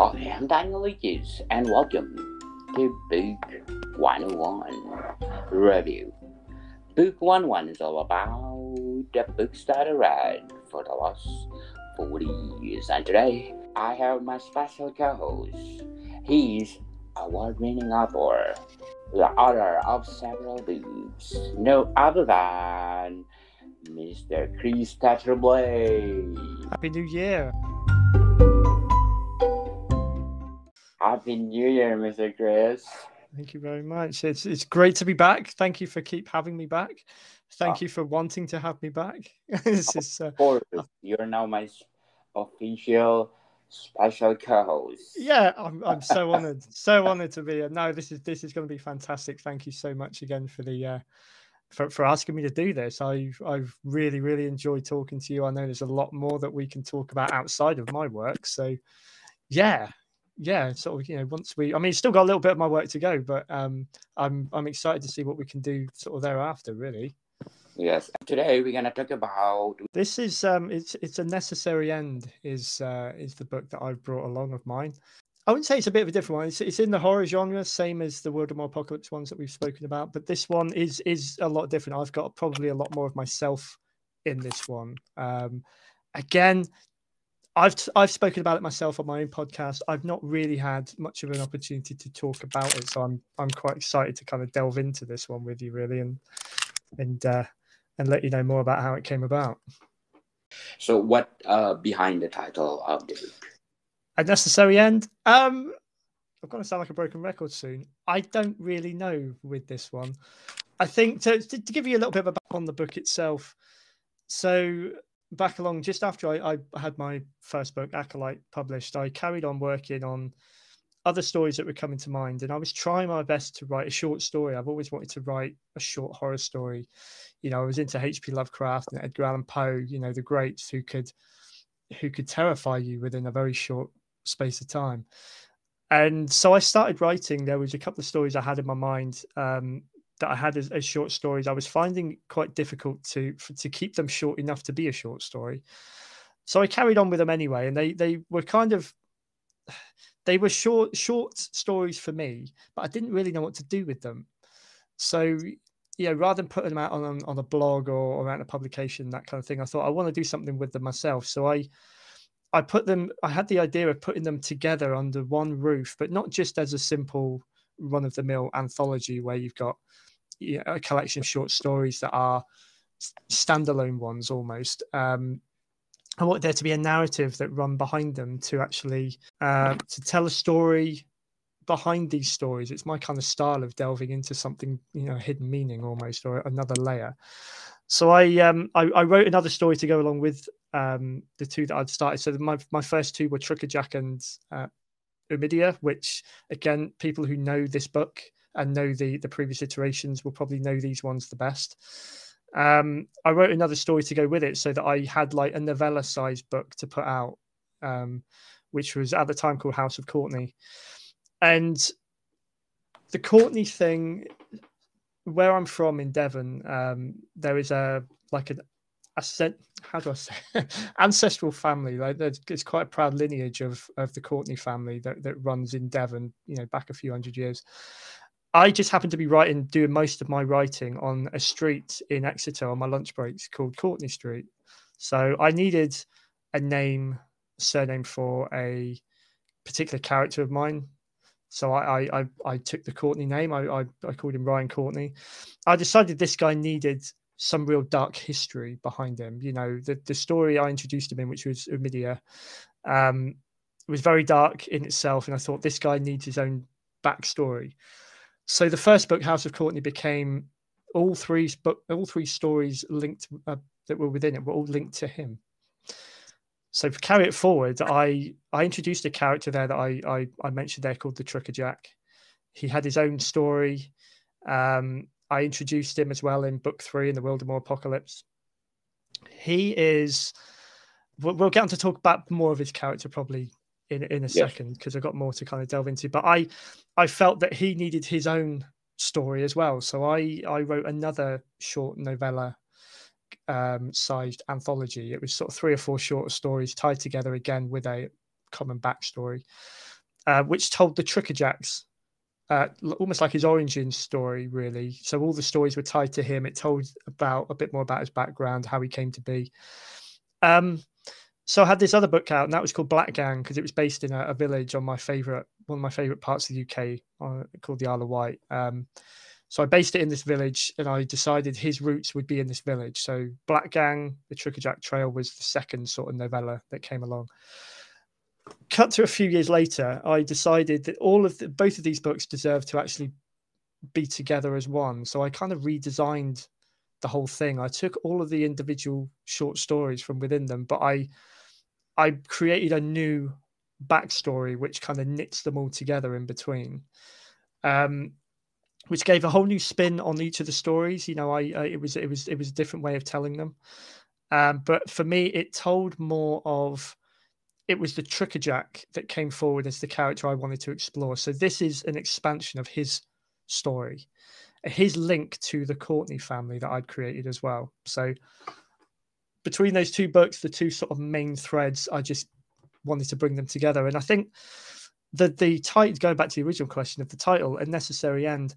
I am Daniel Lucas, and welcome to Book 101 Review. Book 101 is all about the books that I read for the last 40 years, and today I have my special co-host. He's award-winning author, the author of several books, no other than Mr. Chris Tetreault-Blay. Happy New Year. Happy New Year, Mr. Chris. Thank you very much. It's great to be back. Thank you for keep having me back. Thank you for wanting to have me back. This is Of course, you're now my official special co-host. yeah, I'm so honored, to be here. No, this is going to be fantastic. Thank you so much again for the for asking me to do this. I've really enjoyed talking to you. I know there's a lot more that we can talk about outside of my work. So yeah, sort of, once still got a little bit of my work to go, but I'm excited to see what we can do sort of thereafter, really. Yes, today we're gonna talk about. This is it's A Necessary End is the book that I've brought along of mine. I wouldn't say it's a bit of a different one. It's in the horror genre, same as the World of More Apocalypse ones that we've spoken about, but this one is a lot different. I've got probably a lot more of myself in this one. Again, I've spoken about it myself on my own podcast. I've not really had much of an opportunity to talk about it, so I'm quite excited to kind of delve into this one with you, really, and let you know more about how it came about. So, what behind the title of the book? A Necessary End. I'm going to sound like a broken record soon. I don't really know with this one. I think to give you a little bit of a back on the book itself. So back along just after I had my first book, Acolyte, published, I carried on working on other stories that were coming to mind, and I was trying my best to write a short story. I've always wanted to write a short horror story. I was into H.P. Lovecraft and Edgar Allan Poe, the greats who could terrify you within a very short space of time. And so I started writing. There was a couple of stories I had in my mind that I had as short stories. I was finding it quite difficult to keep them short enough to be a short story. So I carried on with them anyway, and they were kind of short stories for me, but I didn't really know what to do with them. So rather than putting them out on a blog or around a publication, that kind of thing, I thought I want to do something with them myself. So I had the idea of putting them together under one roof, but not just as a simple run-of-the-mill anthology where you've got a collection of short stories that are standalone ones almost. I want there to be a narrative that run behind them to actually to tell a story behind these stories. It's my kind of style of delving into something, hidden meaning almost, or another layer. So I wrote another story to go along with the two that I'd started. So my first two were Truckerjack and Umidia, which, again, people who know this book and know the previous iterations will probably know these ones the best. I wrote another story to go with it so that I had like a novella-sized book to put out, which was at the time called House of Courtney. And the Courtney thing, where I'm from in Devon, there is ancestral family. Like it's quite a proud lineage of the Courtney family that runs in Devon, back a few hundred years. I just happened to be doing most of my writing on a street in Exeter on my lunch breaks called Courtney Street. So I needed a surname for a particular character of mine. So I took the Courtney name. I called him Ryan Courtney. I decided this guy needed some real dark history behind him. The story I introduced him in, which was Umidia, was very dark in itself. And I thought this guy needs his own backstory. So the first book, House of Courtney, became all three stories linked that were within it were all linked to him. So to carry it forward, I introduced a character there that I mentioned there called the Truckerjack. He had his own story. I introduced him as well in book 3 in the World of More Apocalypse. He is. We'll get on to talk about more of his character probably in a second, because I've got more to kind of delve into. But I felt that he needed his own story as well. So I wrote another short novella sized anthology. It was sort of 3 or 4 short stories tied together again with a common backstory. which told the Tricker-Jacks, almost like his origin story, really. So all the stories were tied to him. It told a bit more about his background, how he came to be. So I had this other book out, and that was called Black Gang, because it was based in a village on one of my favorite parts of the UK, called the Isle of Wight. So I based it in this village, and I decided his roots would be in this village. So Black Gang, the Tricker-Jack Trail, was the second sort of novella that came along. Cut to a few years later, I decided that both of these books deserve to actually be together as one. So I kind of redesigned the whole thing. I took all of the individual short stories from within them, but I created a new backstory which kind of knits them all together in between, which gave a whole new spin on each of the stories. You know, it was a different way of telling them. But for me, it told more of, it was the Tricker-Jack that came forward as the character I wanted to explore. So this is an expansion of his story, his link to the Courtney family that I'd created as well. So between those two books, the two sort of main threads, I just wanted to bring them together. And I think that the title, going back to the original question of the title, A Necessary End,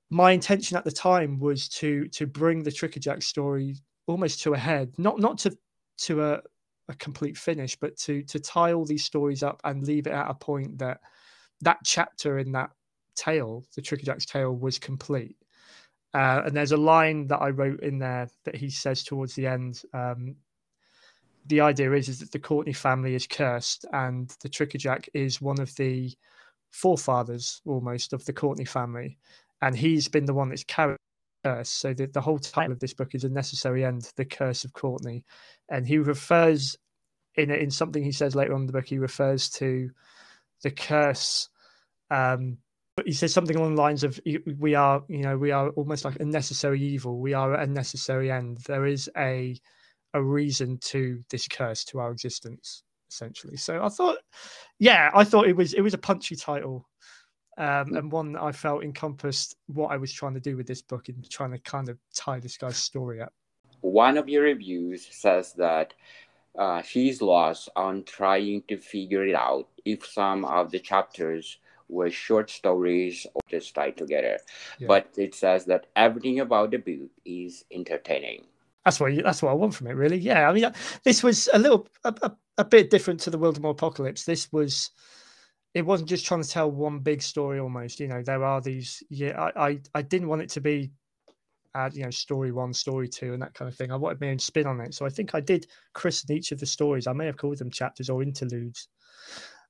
my intention at the time was to bring the Tricker-Jack story almost to a head, not to a complete finish, but to tie all these stories up and leave it at a point that chapter in that tale, the Tricker-Jack's tale, was complete. And there's a line that I wrote in there that he says towards the end. The idea is that the Courtney family is cursed, and the Tricker-Jack is one of the forefathers almost of the Courtney family, and he's been the one that's carried the curse. So the whole title of this book is A Necessary End, The Curse of Courtney. And he refers in something he says later on in the book, he refers to the curse. But he says something along the lines of, we are almost like a necessary evil. We are a necessary end. There is a reason to this curse, to our existence, essentially. So I thought it was a punchy title, and one that I felt encompassed what I was trying to do with this book and trying to kind of tie this guy's story up. One of your reviews says that she's lost on trying to figure it out if some of the chapters were short stories or just tied together. Yeah. But it says that everything about the book is entertaining. That's what I want from it, really. Yeah, I mean, this was a bit different to the Wildemore Apocalypse. It wasn't just trying to tell one big story almost. You know, there are these. Yeah, I didn't want it to be, story one, story two, and that kind of thing. I wanted my own spin on it. So I think I did christen each of the stories. I may have called them chapters or interludes.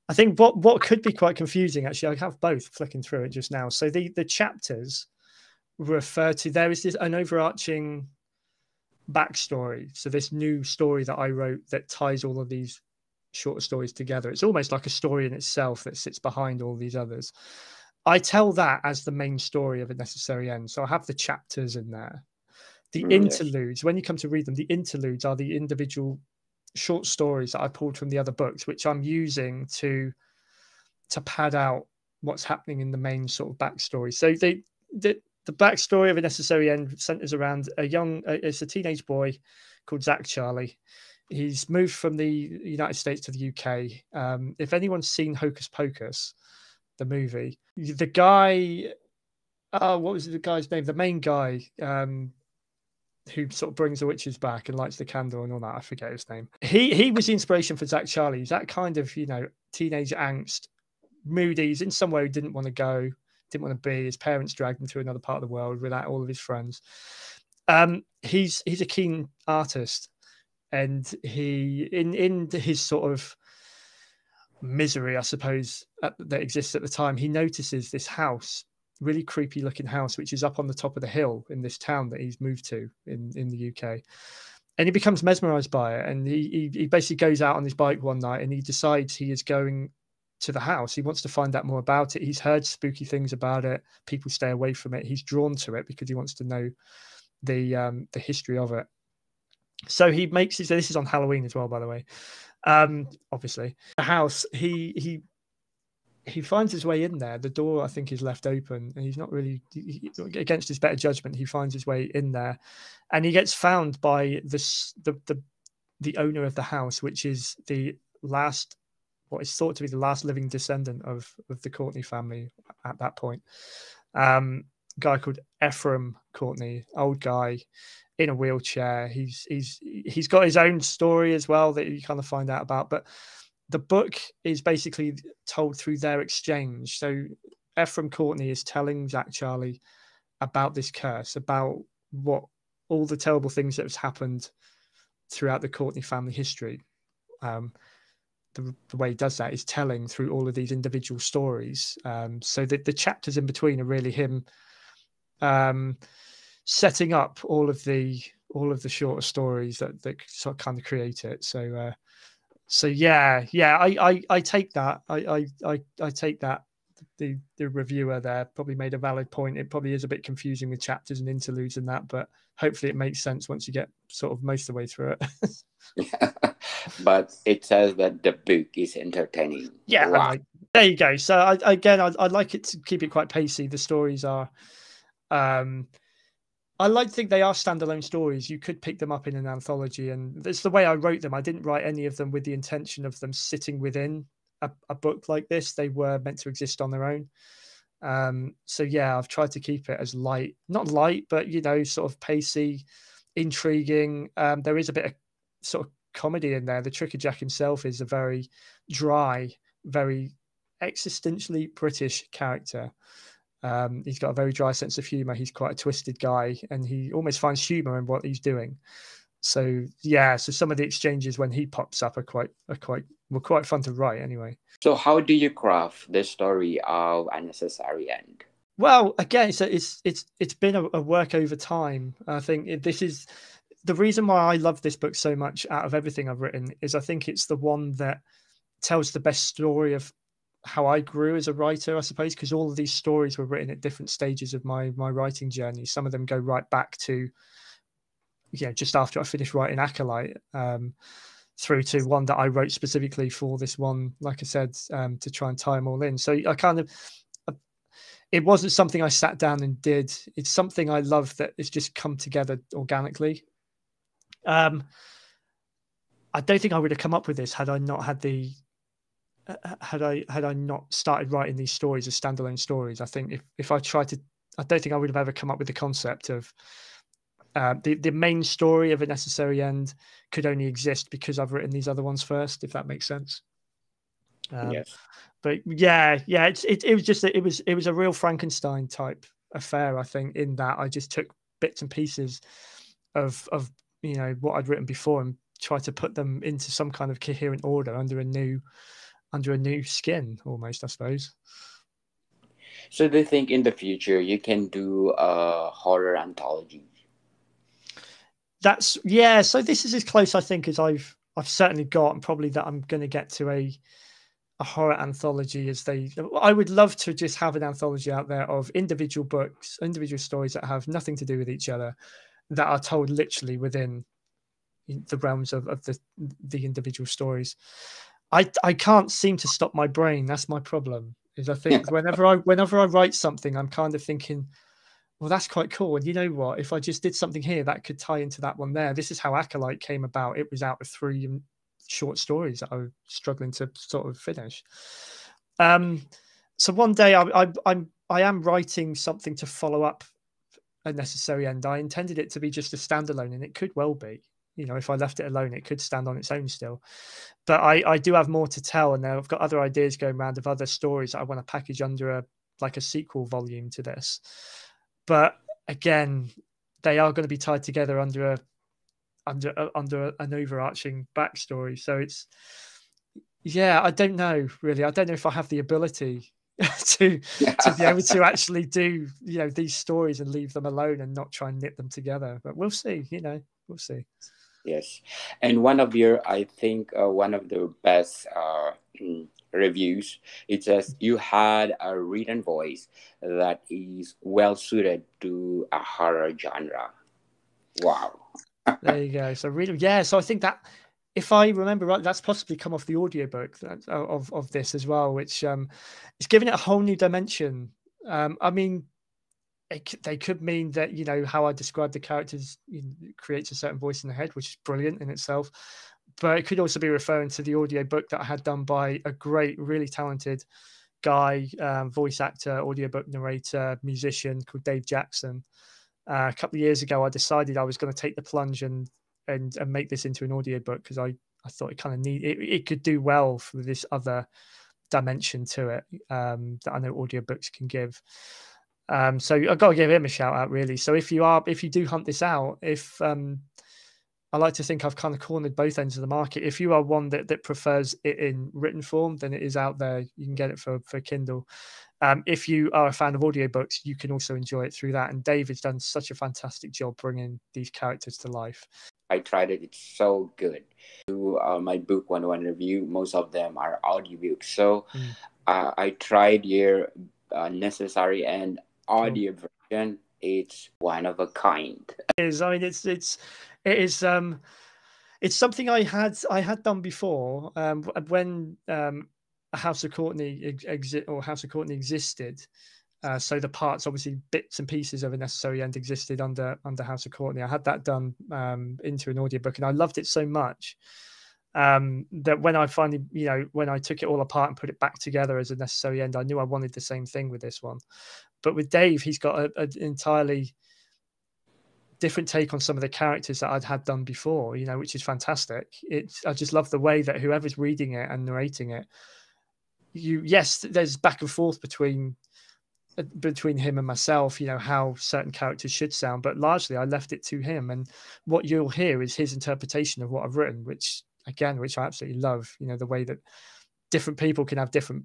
I think what could be quite confusing, actually, I have both flicking through it just now. So the chapters refer to, there is an overarching backstory. So this new story that I wrote that ties all of these shorter stories together. It's almost like a story in itself that sits behind all these others. I tell that as the main story of A Necessary End. So I have the chapters in there. The interludes, when you come to read them, the interludes are the individual short stories that I pulled from the other books, which I'm using to pad out what's happening in the main sort of backstory. So the backstory of A Necessary End centers around it's a teenage boy called Zach Charlie. He's moved from the United States to the UK. If anyone's seen Hocus Pocus, the movie, the guy, what was the guy's name? The main guy, who sort of brings the witches back and lights the candle and all that. I forget his name. He was the inspiration for Zach Charlie. He's that kind of, teenage angst, moody. He's in somewhere he didn't want to go, didn't want to be. His parents dragged him to another part of the world without all of his friends. He's a keen artist, and he in his sort of misery, I suppose, that exists at the time, he notices this house, really creepy looking house, which is up on the top of the hill in this town that he's moved to in the UK. And he becomes mesmerized by it. And he basically goes out on his bike one night and he decides he is going to the house. He wants to find out more about it. He's heard spooky things about it. People stay away from it. He's drawn to it because he wants to know the history of it. So he makes this is on Halloween as well, by the way. Obviously, the house, he finds his way in there. The door, I think, is left open, and he's not really, against his better judgment, he finds his way in there, and he gets found by the owner of the house, which is the last what is thought to be the last living descendant of the Courtney family at that point. Guy called Ephraim Courtney, old guy in a wheelchair. He's got his own story as well that you kind of find out about, but the book is basically told through their exchange. So Ephraim Courtney is telling Jack Charlie about this curse, about what all the terrible things that has happened throughout the Courtney family history. The way he does that is telling through all of these individual stories. So that the chapters in between are really him setting up all of the shorter stories that sort of kind of create it. So yeah, I take that. I take that. The reviewer there probably made a valid point. It probably is a bit confusing with chapters and interludes and that, but hopefully it makes sense once you get sort of most of the way through it. Yeah. But it says that the book is entertaining. Yeah, Wow. There you go. So I'd like it to keep it quite pacey. The stories are, I like to think they are standalone stories. You could pick them up in an anthology, and it's the way I wrote them. I didn't write any of them with the intention of them sitting within a book like this. They were meant to exist on their own. So yeah, I've tried to keep it as light, not light, but sort of pacey, intriguing. There is a bit of sort of comedy in there. The Tricker Jack himself is a very dry, very existentially British character. He's got a very dry sense of humor. He's quite a twisted guy, and he almost finds humor in what he's doing. So yeah, so some of the exchanges when he pops up are quite fun to write anyway. So how do you craft the story of Unnecessary End? Well, again, so it's been a work over time. I think this is the reason why I love this book so much out of everything I've written is I think it's the one that tells the best story of how I grew as a writer, I suppose, because all of these stories were written at different stages of my writing journey. Some of them go right back to, just after I finished writing Acolyte, through to one that I wrote specifically for this one, like I said, to try and tie them all in. So it wasn't something I sat down and did. It's something I love that it's just come together organically. I don't think I would have come up with this had I not had had I not started writing these stories as standalone stories. I think if I tried to, I don't think I would have ever come up with the concept of the main story of A Necessary End could only exist because I've written these other ones first, if that makes sense. Yes. But it was a real Frankenstein type affair, I think, in that I just took bits and pieces of what I'd written before and tried to put them into some kind of coherent order under a new skin, almost, I suppose. So do you think in the future you can do a horror anthology? So this is as close, I think, as I've certainly got, and probably that I'm going to get to a horror anthology. I would love to just have an anthology out there of individual books, individual stories that have nothing to do with each other, that are told literally within the realms of the individual stories. I can't seem to stop my brain. That's my problem. Is I think whenever I write something, I'm kind of thinking, well, that's quite cool. And you know what? If I just did something here, that could tie into that one there. This is how Acolyte came about. It was out of 3 short stories that I was struggling to sort of finish. So one day I am writing something to follow up A Necessary End. I intended it to be just a standalone, and it could well be. If I left it alone, it could stand on its own still. But I do have more to tell, and I've got other ideas going around of other stories that I want to package under a sequel volume to this. But again, they are going to be tied together under an overarching backstory. So I don't know really. I don't know if I have the ability to be able to actually do these stories and leave them alone and not try and knit them together. But we'll see. We'll see. Yes, and one of the best reviews, it says you had a written voice that is well suited to a horror genre. Wow. There you go. So really, so I think that, if I remember right, that's possibly come off the audiobook of this as well, which is giving it a whole new dimension. I mean, they could mean that how I describe the characters creates a certain voice in the head, which is brilliant in itself. but it could also be referring to the audiobook that I had done by a great, really talented guy, voice actor, audiobook narrator, musician called Dave Jackson. A couple of years ago, I decided I was going to take the plunge and make this into an audiobook because I thought it kind of it could do well for this other dimension to it that I know audiobooks can give. So I've got to give him a shout out, really. So if you do hunt this out, I like to think I've kind of cornered both ends of the market. If you are one that prefers it in written form, then it is out there. You can get it for Kindle. If you are a fan of audiobooks, you can also enjoy it through that. And David's done such a fantastic job bringing these characters to life. I tried it. It's so good. My book 101 review, most of them are audiobooks. So I tried your Necessary End audio version. It's one of a kind. It is. I mean, it is. It's something I had done before when House of Courtney House of Courtney existed. So the parts, obviously, bits and pieces of A Necessary End existed under House of Courtney. I had that done into an audiobook, and I loved it so much that when I finally, when I took it all apart and put it back together as A Necessary End, I knew I wanted the same thing with this one. But with Dave, he's got an entirely different take on some of the characters that I'd had done before, which is fantastic. I just love the way that whoever's reading it and narrating it, yes, there's back and forth between him and myself, how certain characters should sound, but largely I left it to him, and what you'll hear is his interpretation of what I've written, which I absolutely love. The way that different people can have different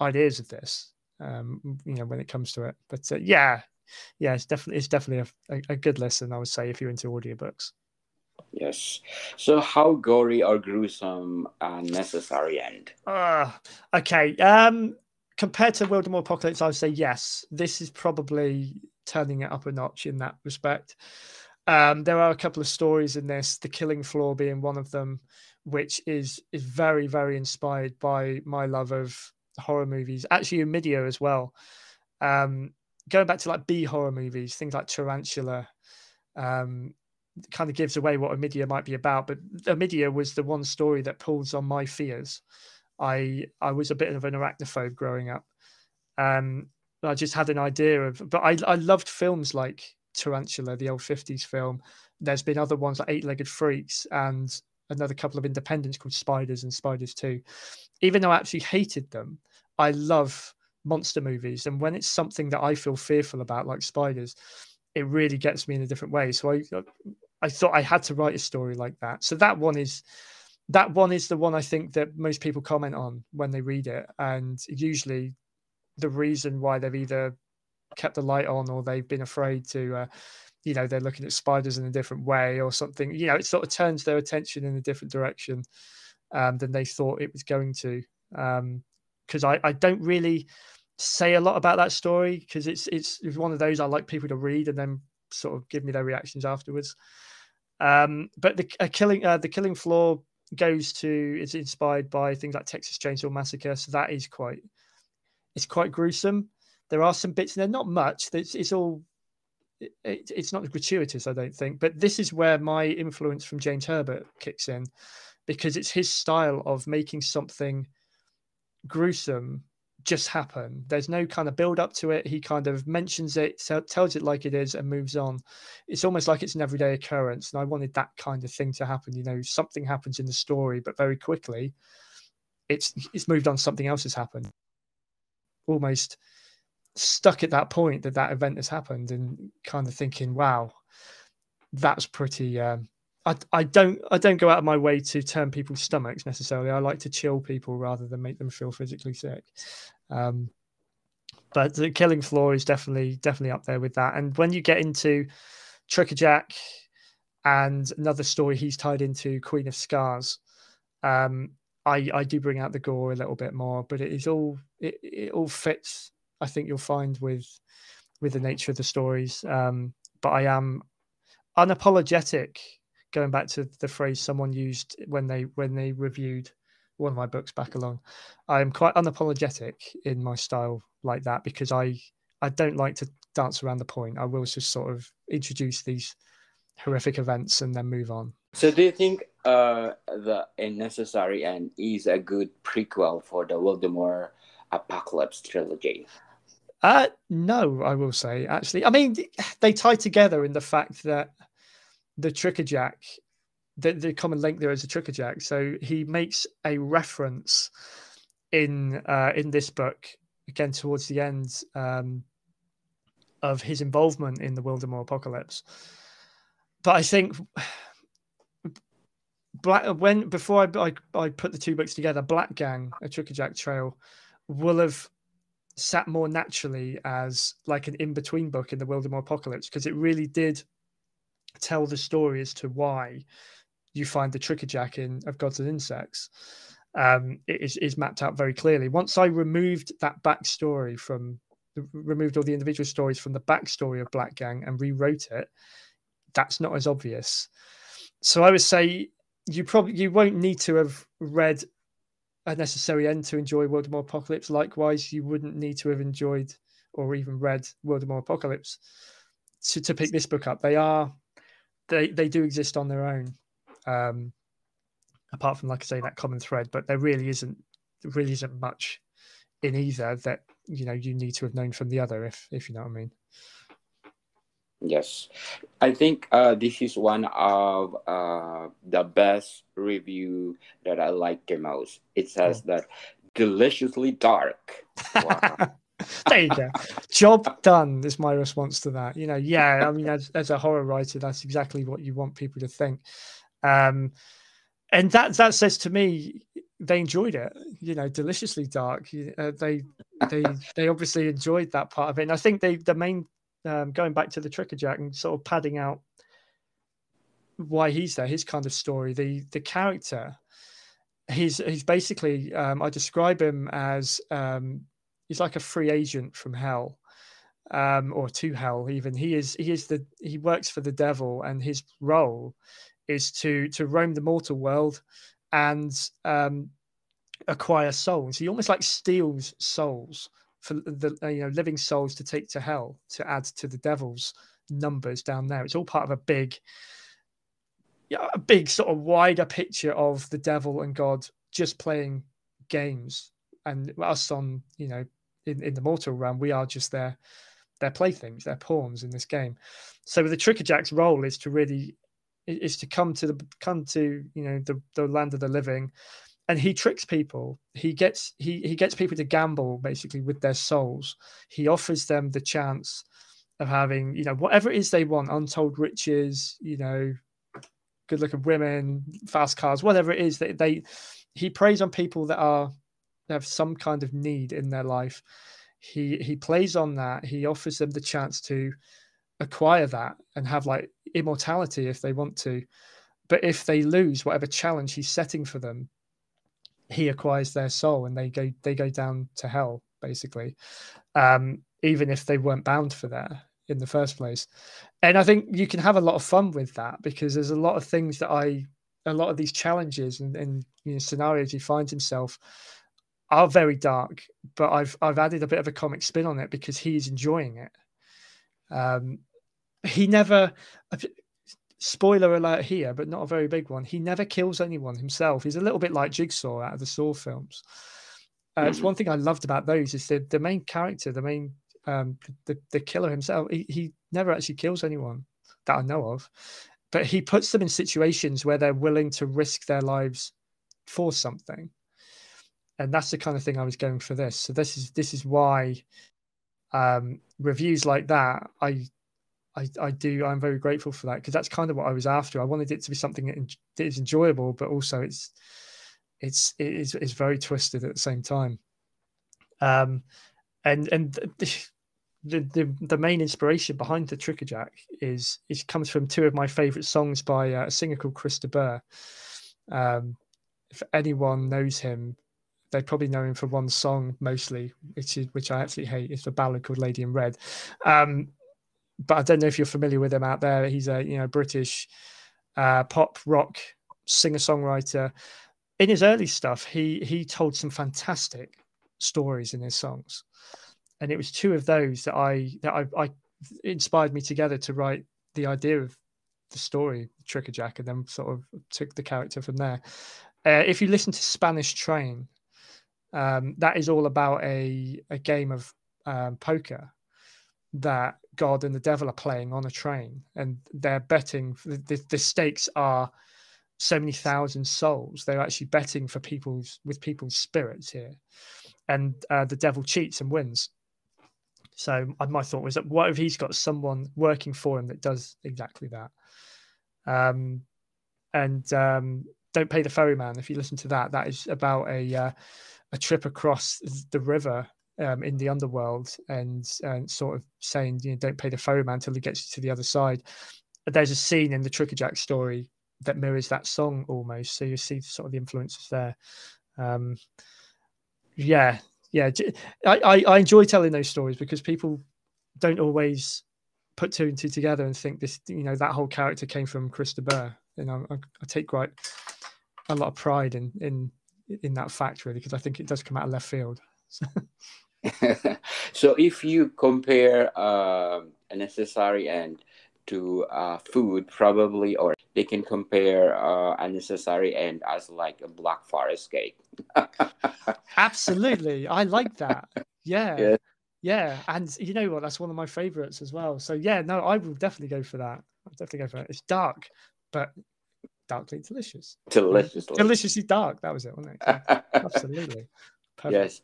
ideas of this, when it comes to it. But it's definitely a good listen, I would say, if you're into audiobooks. Yes. So how gory or gruesome Necessary End? Okay. Compared to Wildemore Apocalypse, I would say yes. This is probably turning it up a notch in that respect. There are a couple of stories in this, The Killing Floor being one of them, which is very, very inspired by my love of horror movies. Actually, Omidia as well. Going back to like B horror movies, things like Tarantula, kind of gives away what Omidia might be about. But Omidia was the one story that pulls on my fears. I was a bit of an arachnophobe growing up. I just had an idea but I loved films like Tarantula, the old 50s film. There's been other ones like Eight-Legged Freaks and another couple of independents called Spiders and Spiders 2. Even though I actually hated them, I love monster movies. And when it's something that I feel fearful about, like Spiders, it really gets me in a different way. So I thought I had to write a story like that. So that one is the one I think that most people comment on when they read it. And usually the reason why they've either kept the light on or they've been afraid to, they're looking at spiders in a different way or something, it sort of turns their attention in a different direction than they thought it was going to. Because I don't really say a lot about that story because it's one of those I like people to read and then sort of give me their reactions afterwards. But the Killing Floor it's inspired by things like Texas Chainsaw Massacre, so that is quite gruesome. There are some bits in there, not much. It's not gratuitous, I don't think. But this is where my influence from James Herbert kicks in, because it's his style of making something gruesome just happen. There's no kind of build up to it. He kind of mentions it, tells it like it is, and moves on. It's almost like it's an everyday occurrence. And I wanted that kind of thing to happen. Something happens in the story, but very quickly it's moved on. Something else has happened. Almost stuck at that point that event has happened, and kind of thinking, wow, that's pretty. I don't go out of my way to turn people's stomachs necessarily. I like to chill people rather than make them feel physically sick. But the Killing Floor is definitely up there with that. And when you get into Trickerjack and another story he's tied into, Queen of Scars, I do bring out the gore a little bit more, but it all fits. I think you'll find with the nature of the stories. But I am unapologetic. Going back to the phrase someone used when they reviewed one of my books back along, I am quite unapologetic in my style like that, because I don't like to dance around the point. I will just sort of introduce these horrific events and then move on. So do you think the A Necessary End is a good prequel for the Voldemort Apocalypse trilogy? No, I will say, actually. I mean, they tie together in the fact that the Trickerjack, the common link there is a Trickerjack. So he makes a reference in this book, again towards the end, of his involvement in the Voldemort Apocalypse. But I think before I put the two books together, Black Gang, A Trickerjack Trail, will have sat more naturally as like an in-between book in the Voldemort Apocalypse, because it really did tell the story as to why you find the Trickerjack in Of Gods and Insects. It is mapped out very clearly. Once I removed that backstory removed all the individual stories from the backstory of Black Gang and rewrote it, that's not as obvious. So I would say you won't need to have read A Necessary End to enjoy Voldemort Apocalypse. Likewise, you wouldn't need to have enjoyed or even read Voldemort Apocalypse to pick this book up. They do exist on their own, apart from, like I say, that common thread. But there really isn't much in either that you need to have known from the other, if you know what I mean. Yes, I think this is one of the best review that I like the most. It says that deliciously dark. Wow. There you go. Job done is my response to that. Yeah, I mean, as a horror writer, that's exactly what you want people to think. And that says to me they enjoyed it. Deliciously dark. They obviously enjoyed that part of it. And I think the main going back to the Trickerjack and sort of padding out why he's there, his kind of story, the character, he's basically I describe him as he's like a free agent from hell, or to hell even. He works for the devil, and his role is to roam the mortal world and acquire souls. He almost like steals souls for the living souls to take to hell, to add to the devil's numbers down there. It's all part of a big sort of wider picture of the devil and God just playing games, and us on in the mortal realm, we are just their playthings, their pawns in this game. So the Trickerjack's role is to come to the land of the living. And he tricks people. He gets people to gamble basically with their souls. He offers them the chance of having, whatever it is they want, untold riches, good-looking women, fast cars, whatever it is that he preys on people that have some kind of need in their life. He plays on that. He offers them the chance to acquire that and have like immortality if they want to. But if they lose whatever challenge he's setting for them, he acquires their soul and they go down to hell, basically, even if they weren't bound for that in the first place. And I think you can have a lot of fun with that, because there's a lot of things that a lot of these challenges and scenarios he finds himself are very dark, but I've added a bit of a comic spin on it because he's enjoying it. He never, spoiler alert here, but not a very big one, he never kills anyone himself. He's a little bit like Jigsaw out of the Saw films. It's one thing I loved about those is the main character, the main the killer himself, he never actually kills anyone that I know of, but he puts them in situations where they're willing to risk their lives for something. And that's the kind of thing I was going for this. So this is why reviews like that, I'm very grateful for that, because that's kind of what I was after. I wanted it to be something that is enjoyable, but also it is very twisted at the same time. And the main inspiration behind the Trickerjack comes from two of my favorite songs by a singer called Chris de Burgh. If anyone knows him, they probably know him for one song mostly, which I absolutely hate. It's a ballad called Lady in Red. But I don't know if you're familiar with him out there. He's a British pop rock singer-songwriter. In his early stuff, he told some fantastic stories in his songs, and it was two of those that I inspired me together to write the idea of the story, Trickerjack, and then sort of took the character from there. If you listen to Spanish Train, that is all about a game of poker that God and the devil are playing on a train, and they're betting. The stakes are so many thousand souls. They're actually betting for people's spirits here, and the devil cheats and wins. So my thought was that what if he's got someone working for him that does exactly that? Don't Pay the Ferryman. If you listen to that, that is about a trip across the river in the underworld, and sort of saying, don't pay the ferryman till he gets you to the other side. There's a scene in the Trickerjack story that mirrors that song almost, so you see sort of the influences there. I enjoy telling those stories because people don't always put two and two together and think this, that whole character came from Chris de Burgh. I take quite a lot of pride in that fact, really, because I think it does come out of left field. So if you compare a necessary end to food, probably, or they can compare a necessary end as like a Black Forest cake. Absolutely, I like that. Yeah. And you know what? That's one of my favorites as well. So yeah, no, I will definitely go for that. I'll definitely go for it. It's dark, but darkly delicious. Deliciously dark. That was it, wasn't it? Yeah, absolutely. Perfect. Yes.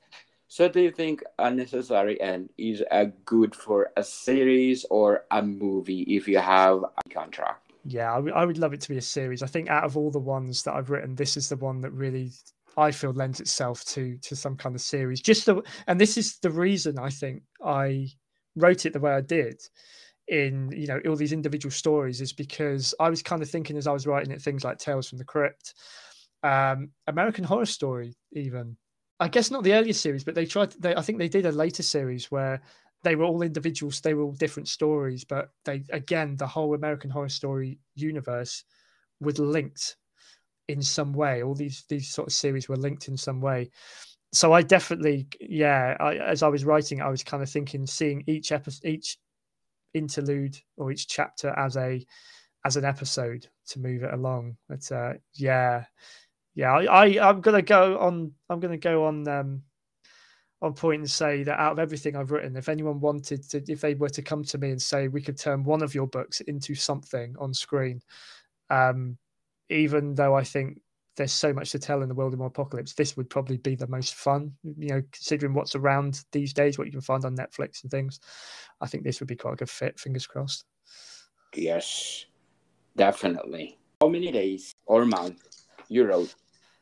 So do you think A Necessary End is good for a series or a movie if you have a contract? Yeah, I would love it to be a series. I think out of all the ones that I've written, this is the one that really, I feel, lends itself to some kind of series. And this is the reason I think I wrote it the way I did in, all these individual stories, is because I was kind of thinking as I was writing it, things like Tales from the Crypt, American Horror Story even. I guess not the earlier series, but I think they did a later series where they were all individuals. They were all different stories, but the whole American Horror Story universe was linked in some way. All these sort of series were linked in some way. So I definitely, as I was writing, I was kind of thinking, seeing each interlude or each chapter as an episode to move it along. But I'm gonna go on point and say that out of everything I've written, if anyone wanted to, if they were to come to me and say we could turn one of your books into something on screen, even though I think there's so much to tell in the world of Apocalypse, this would probably be the most fun. Considering what's around these days, what you can find on Netflix and things, I think this would be quite a good fit. Fingers crossed. Yes, definitely. How many days or month you wrote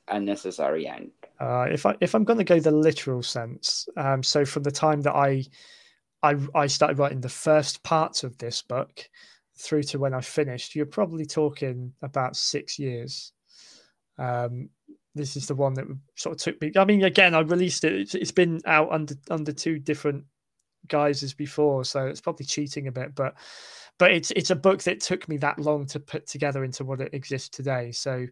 A Necessary End? If I'm going to go the literal sense, so from the time that I started writing the first parts of this book through to when I finished, you're probably talking about 6 years. This is the one that sort of took me. I mean, again, I released it. It's been out under two different guises before, so it's probably cheating a bit, but it's a book that took me that long to put together into what it exists today. So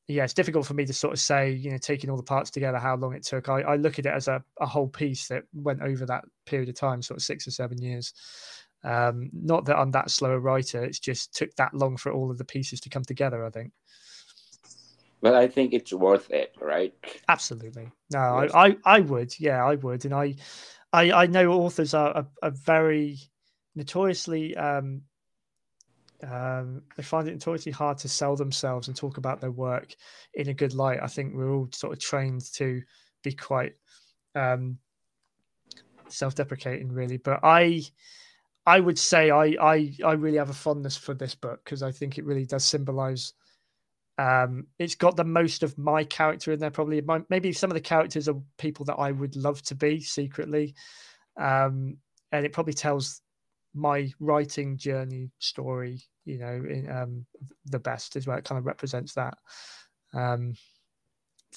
yeah, it's difficult for me to sort of say, taking all the parts together, how long it took. I look at it as a whole piece that went over that period of time, sort of 6 or 7 years. Not that I'm that slow a writer. It's just took that long for all of the pieces to come together, I think. Well, I think it's worth it, right? Absolutely. No, yes. I would. Yeah, I would. And I know authors are very notoriously, they find it notoriously hard to sell themselves and talk about their work in a good light. I think we're all sort of trained to be quite self-deprecating, really. But I would say I really have a fondness for this book because I think it really does symbolize. It's got the most of my character in there. Probably maybe some of the characters are people that I would love to be secretly, and it probably tells my writing journey story, in the best, is where it kind of represents that. So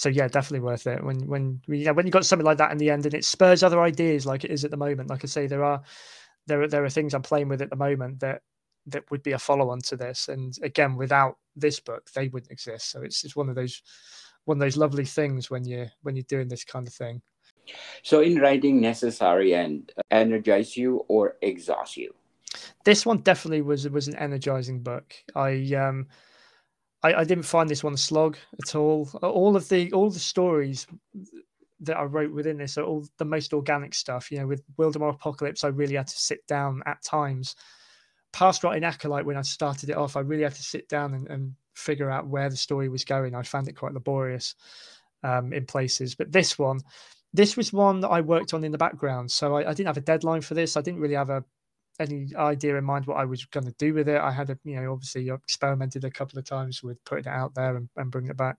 yeah, definitely worth it. When you got something like that in the end, and it spurs other ideas, like it is at the moment. Like I say, there are things I'm playing with at the moment that would be a follow-on to this, and again, without this book, they wouldn't exist. So it's one of those lovely things when you're doing this kind of thing. So in writing Necessary End, energize you or exhaust you? This one definitely was an energizing book. I didn't find this one a slog at all. All the stories that I wrote within this are all the most organic stuff. You know, with Wildemar Apocalypse, I really had to sit down at times. Past writing Acolyte, when I started it off, I really had to sit down and figure out where the story was going. I found it quite laborious in places. But this was one that I worked on in the background. So I didn't have a deadline for this. I didn't really have any idea in mind what I was going to do with it. I had obviously experimented a couple of times with putting it out there and bringing it back.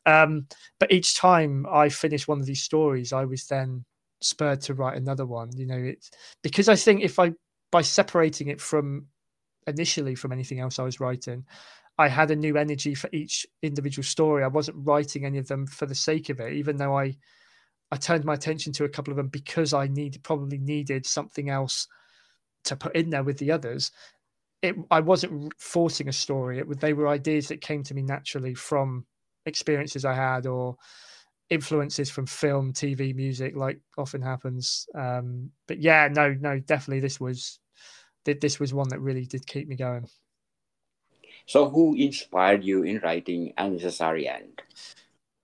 But each time I finished one of these stories, I was then spurred to write another one. It's because I think by separating it initially from anything else I was writing, I had a new energy for each individual story. I wasn't writing any of them for the sake of it, even though I turned my attention to a couple of them because I probably needed something else to put in there with the others. I wasn't forcing a story. They were ideas that came to me naturally from experiences I had or influences from film, TV, music, like often happens. But yeah, no, definitely this was one that really did keep me going. So who inspired you in writing Unnecessary End?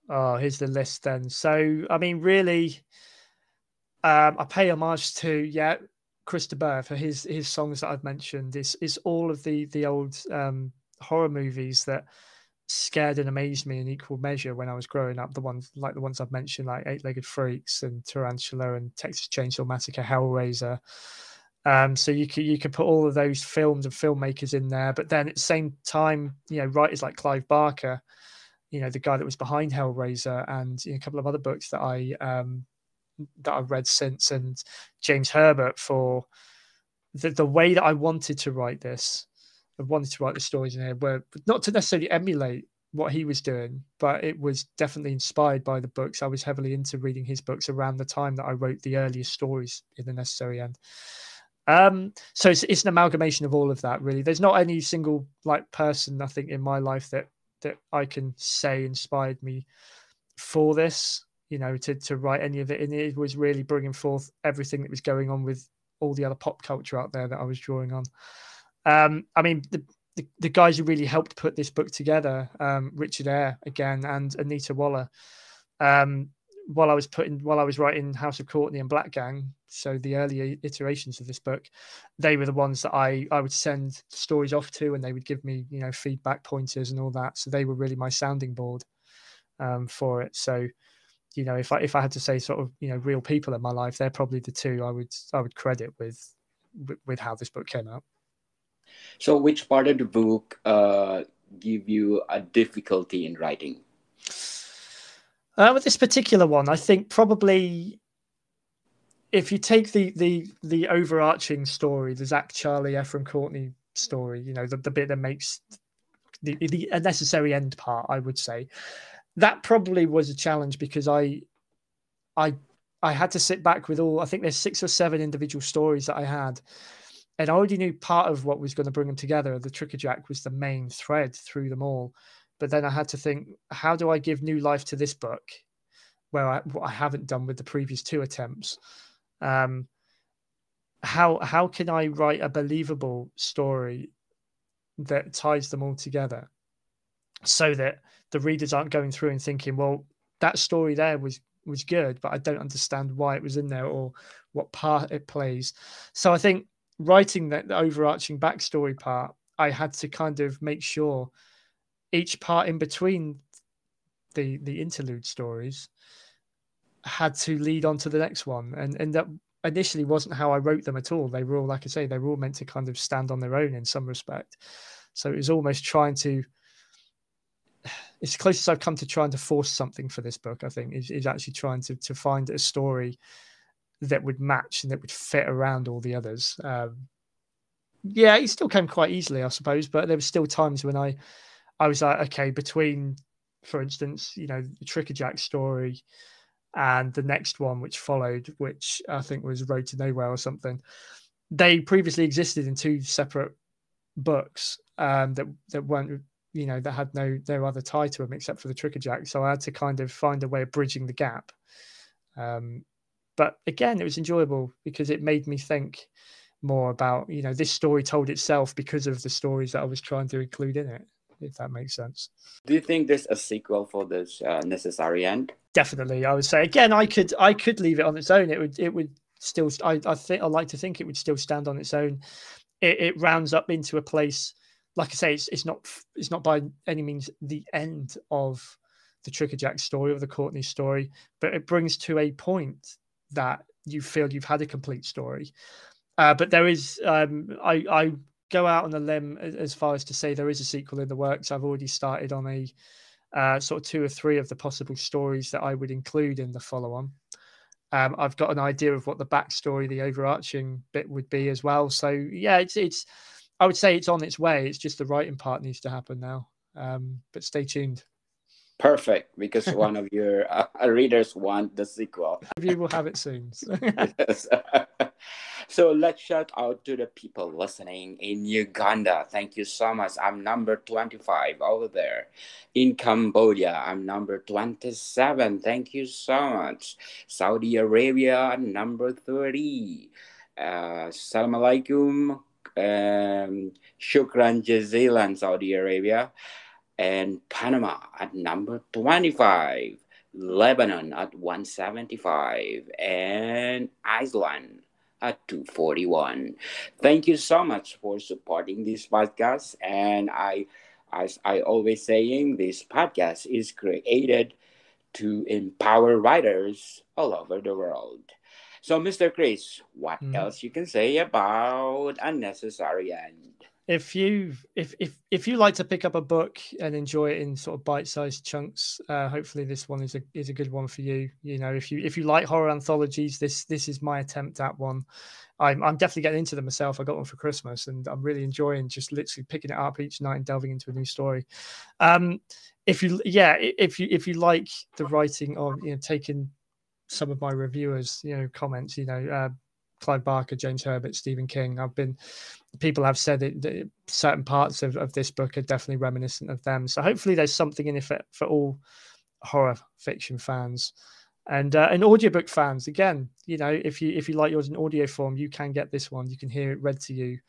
Oh, here's the list then. So, I mean, really, I pay homage to, Chris de Burgh for his songs that I've mentioned. Is all of the old horror movies that scared and amazed me in equal measure when I was growing up. The ones I've mentioned, like Eight-Legged Freaks and Tarantula and Texas Chainsaw Massacre, Hellraiser. So you could put all of those films and filmmakers in there, but then at the same time, writers like Clive Barker, the guy that was behind Hellraiser, and a couple of other books that I've read since, and James Herbert for the way that I wanted to write this. I wanted to write the stories in here were not to necessarily emulate what he was doing, but it was definitely inspired by the books. I was heavily into reading his books around the time that I wrote the earliest stories in The Necessary End. So it's an amalgamation of all of that, really. There's not any single person, I think, in my life that I can say inspired me for this, to write any of it. And it was really bringing forth everything that was going on with all the other pop culture out there that I was drawing on. I mean, the guys who really helped put this book together, Richard Eyre again and Anita Waller, while I was writing House of Courtney and Black Gang, so the earlier iterations of this book, they were the ones that I would send stories off to, and they would give me feedback pointers and all that. So they were really my sounding board for it. So if I had to say sort of real people in my life, they're probably the two I would credit with how this book came out. So which part of the book give you a difficulty in writing? With this particular one, I think probably if you take the overarching story, the Zach, Charlie, Ephraim, Courtney story, the bit that makes the Unnecessary End part, I would say that probably was a challenge because I had to sit back with I think there's 6 or 7 individual stories that I had. And I already knew part of what was going to bring them together. The Trickerjack was the main thread through them all. But then I had to think, how do I give new life to this book where what I haven't done with the previous 2 attempts? How can I write a believable story that ties them all together so that the readers aren't going through and thinking, well, that story there was good, but I don't understand why it was in there or what part it plays. So I think writing the overarching backstory part, I had to kind of make sure each part in between the interlude stories had to lead on to the next one. And that initially wasn't how I wrote them at all. They were all, like I say, they were all meant to kind of stand on their own in some respect. So it was almost it's as close as I've come to trying to force something for this book, I think, is actually trying to find a story that would match and that would fit around all the others. It still came quite easily, I suppose, but there were still times when I was like, okay, between, for instance, the Trickerjack story and the next one which followed, which I think was Road to Nowhere or something, they previously existed in 2 separate books that weren't, that had no other tie to them except for the Trickerjack. So I had to kind of find a way of bridging the gap. But again, it was enjoyable because it made me think more about, this story told itself because of the stories that I was trying to include in it, if that makes sense. Do you think there's a sequel for this Necessary End? Definitely, I would say. Again, I could leave it on its own. It would still. I think I like to think it would still stand on its own. It rounds up into a place. Like I say, it's not by any means the end of the Trickerjack story or the Courtney story, but it brings to a point that you feel you've had a complete story. But there is, I go out on a limb as far as to say there is a sequel in the works. I've already started on a sort of 2 or 3 of the possible stories that I would include in the follow-on. I've got an idea of what the backstory, the overarching bit would be as well. So yeah, it's I would say it's on its way. It's just the writing part needs to happen now. But stay tuned. Perfect, because one of your readers want the sequel. You will have it soon. Yes. So let's shout out to the people listening in Uganda. Thank you so much. I'm number 25 over there. In Cambodia, I'm number 27. Thank you so much. Saudi Arabia, number 30. Assalamu alaikum. Shukran jazilan, Saudi Arabia. And Panama at number 25. Lebanon at 175. And Iceland at 241. Thank you so much for supporting this podcast. And as I always saying, this podcast is created to empower writers all over the world. So, Mr. Chris, what else you can say about Unnecessary End? If you like to pick up a book and enjoy it in sort of bite-sized chunks, hopefully this one is a good one for you. If you like horror anthologies, this is my attempt at one. I'm definitely getting into them myself. I got one for Christmas, and I'm really enjoying just literally picking it up each night and delving into a new story. If you like the writing of taking some of my reviewers comments, Clive Barker, James Herbert, Stephen King. People have said that certain parts of this book are definitely reminiscent of them. So hopefully there's something in it for all horror fiction fans and audiobook fans. Again, if you like yours in audio form, you can get this one. You can hear it read to you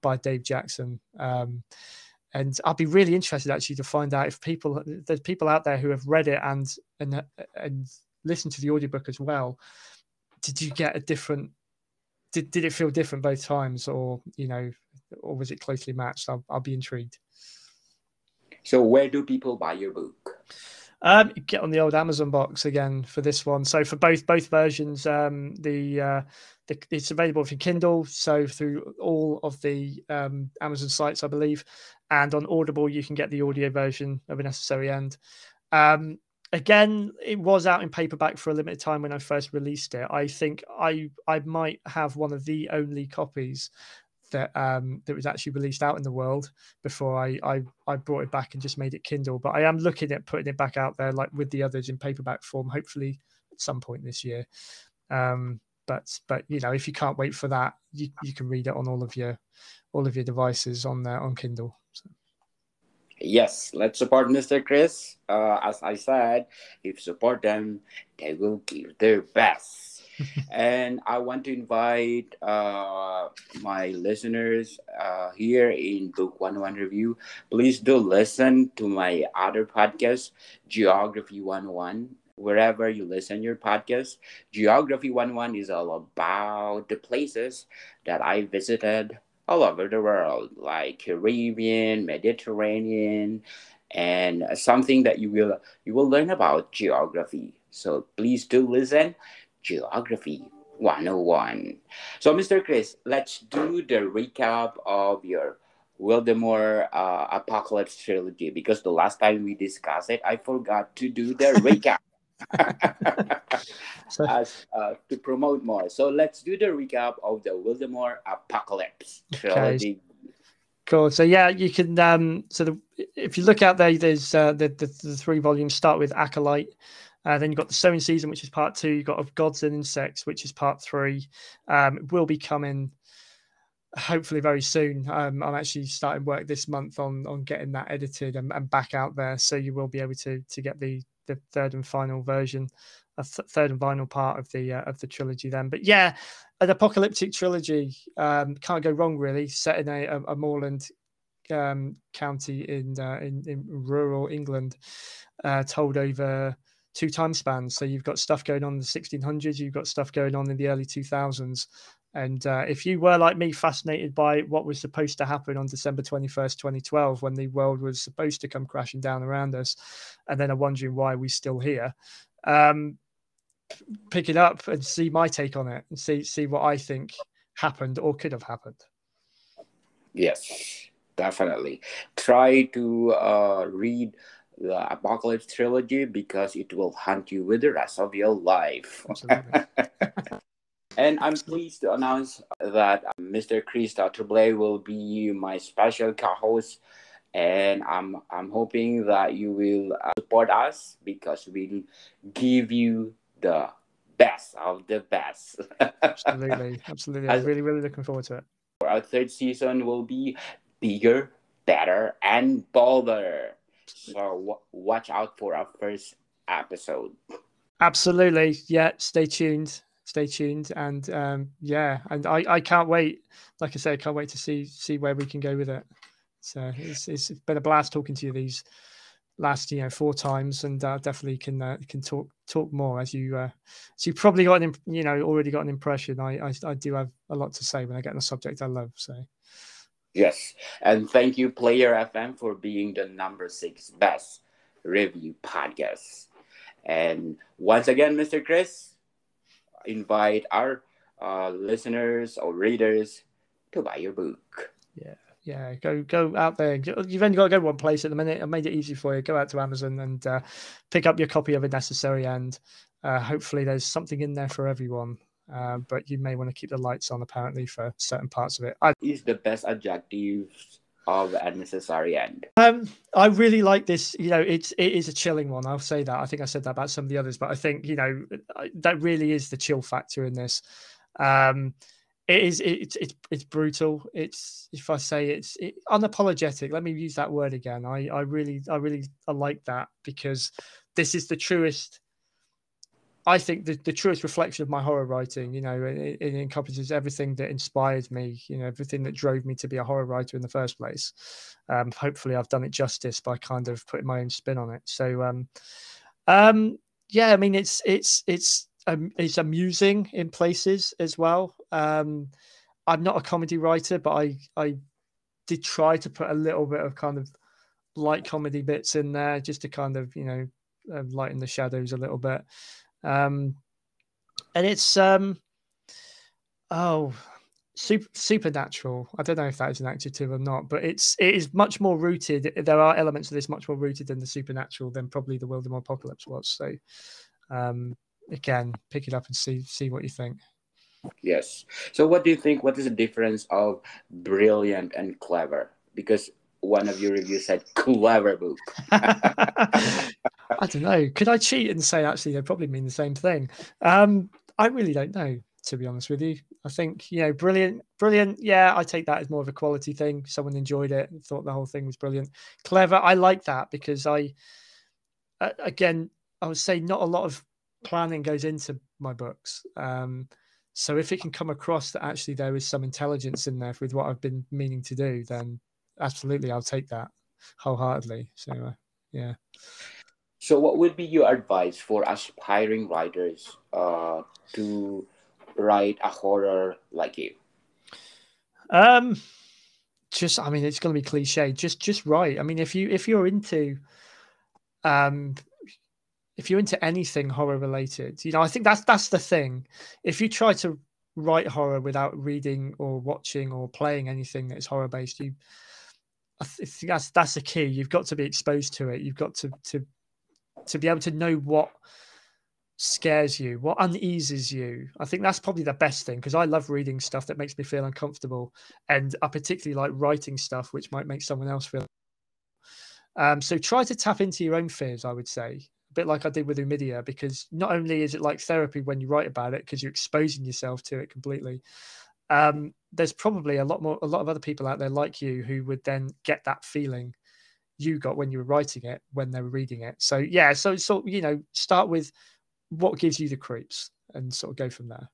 by Dave Jackson. And I'll be really interested actually to find out if there's people out there who have read it and listened to the audiobook as well. Did you get a different? Did it feel different both times, or was it closely matched? I'll be intrigued. So where do people buy your book? Get on the old Amazon box again for this one. So for both versions, it's available for Kindle, so through all of the Amazon sites, I believe, and on Audible you can get the audio version of A Necessary End. Again, it was out in paperback for a limited time when I first released it. I think I might have one of the only copies that was actually released out in the world before I brought it back and just made it Kindle. But I am looking at putting it back out there, like with the others, in paperback form, hopefully at some point this year. But if you can't wait for that, you can read it on all of your devices on Kindle. So. Yes, let's support Mr. Chris. As I said, if you support them, they will give their best. And I want to invite my listeners here in Book 101 Review. Please do listen to my other podcast, Geography 101. Wherever you listen your podcast, Geography 101 is all about the places that I visited all over the world, like Caribbean, Mediterranean, and something that you will learn about geography. So please do listen, Geography 101. So Mr. Chris, let's do the recap of your Wildemore Apocalypse trilogy, because the last time we discussed it, I forgot to do the recap. To promote more. So let's do the recap of the Wildemore Apocalypse trilogy. Okay. Cool. So yeah, you can. If you look out there, there's the 3 volumes start with Acolyte. Then you've got the Sowing Season, which is part 2. You've got Of Gods and Insects, which is part 3. It will be coming hopefully very soon. I'm actually starting work this month on getting that edited and back out there, so you will be able to get the 3rd and final version third and final part of the trilogy then. But yeah, an apocalyptic trilogy, can't go wrong really, set in a moorland county in rural England, told over 2 time spans. So you've got stuff going on in the 1600s, you've got stuff going on in the early 2000s. And if you were like me, fascinated by what was supposed to happen on December 21st, 2012, when the world was supposed to come crashing down around us, and then are wondering why we're still here, pick it up and see my take on it and see what I think happened or could have happened. Yes, definitely. Try to read the Apocalypse trilogy because it will haunt you with the rest of your life. Absolutely. And I'm pleased to announce that Mr. Chris Tetreault-Blay will be my special co-host, and I'm hoping that you will support us because we'll give you the best of the best. Absolutely. I'm really looking forward to it. Our third season will be bigger, better, and bolder. So watch out for our first episode. Absolutely. Yeah, stay tuned. And and I can't wait. Like I say, I can't wait to see where we can go with it. So it's been a blast talking to you these last 4 times, and definitely can talk more as you probably got already got an impression. I do have a lot to say when I get on a subject I love. So yes, and thank you Player FM for being the number 6 best review podcast. And once again, Mr. Chris, invite our listeners or readers to buy your book. Yeah, go out there. You've only got to go one place at the minute. I made it easy for you. Go out to Amazon and pick up your copy of A Necessary End. Hopefully there's something in there for everyone, but you may want to keep the lights on apparently for certain parts of it. Is the best adjectives of A Necessary End? I really like this. It is a chilling one. I'll say that. I think I said that about some of the others, but I think that really is the chill factor in this. It's brutal. It's, if I say it's unapologetic, let me use that word again. I really like that, because this is the truest. I think the truest reflection of my horror writing. It encompasses everything that inspired me. Everything that drove me to be a horror writer in the first place. Hopefully, I've done it justice by kind of putting my own spin on it. So, yeah, I mean, it's amusing in places as well. I'm not a comedy writer, but I did try to put a little bit of kind of light comedy bits in there just to kind of lighten the shadows a little bit. And it's supernatural. I don't know if that is an adjective or not, but it is much more rooted. There are elements of this much more rooted in the supernatural than probably the Wildemore Apocalypse was. So again, pick it up and see what you think. Yes. So what do you think? What is the difference of brilliant and clever? Because one of your reviews said clever book. I don't know. Could I cheat and say actually they probably mean the same thing? I really don't know, to be honest with you. I think, brilliant. Yeah, I take that as more of a quality thing. Someone enjoyed it and thought the whole thing was brilliant. Clever, I like that because I would say not a lot of planning goes into my books. So if it can come across that actually there is some intelligence in there with what I've been meaning to do, then absolutely, I'll take that wholeheartedly. So, yeah. So what would be your advice for aspiring writers to write a horror like you? It's going to be cliche. Just write. I mean, if you're into anything horror related, I think that's the thing. If you try to write horror without reading or watching or playing anything that's horror based, I think that's the key. You've got to be exposed to it. You've got to be able to know what scares you, what uneases you. I think that's probably the best thing, because I love reading stuff that makes me feel uncomfortable, and I particularly like writing stuff which might make someone else feel. So try to tap into your own fears, I would say, a bit like I did with Umidia, because not only is it like therapy when you write about it, because you're exposing yourself to it completely. There's probably a lot of other people out there like you who would then get that feeling you got when you were writing it when they were reading it. So yeah, so start with what gives you the creeps, and sort of go from there.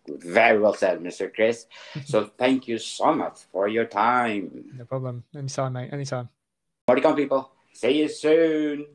Very well said, Mr. Chris. So thank you so much for your time. No problem. Anytime, mate. Anytime. More to come, people. See you soon.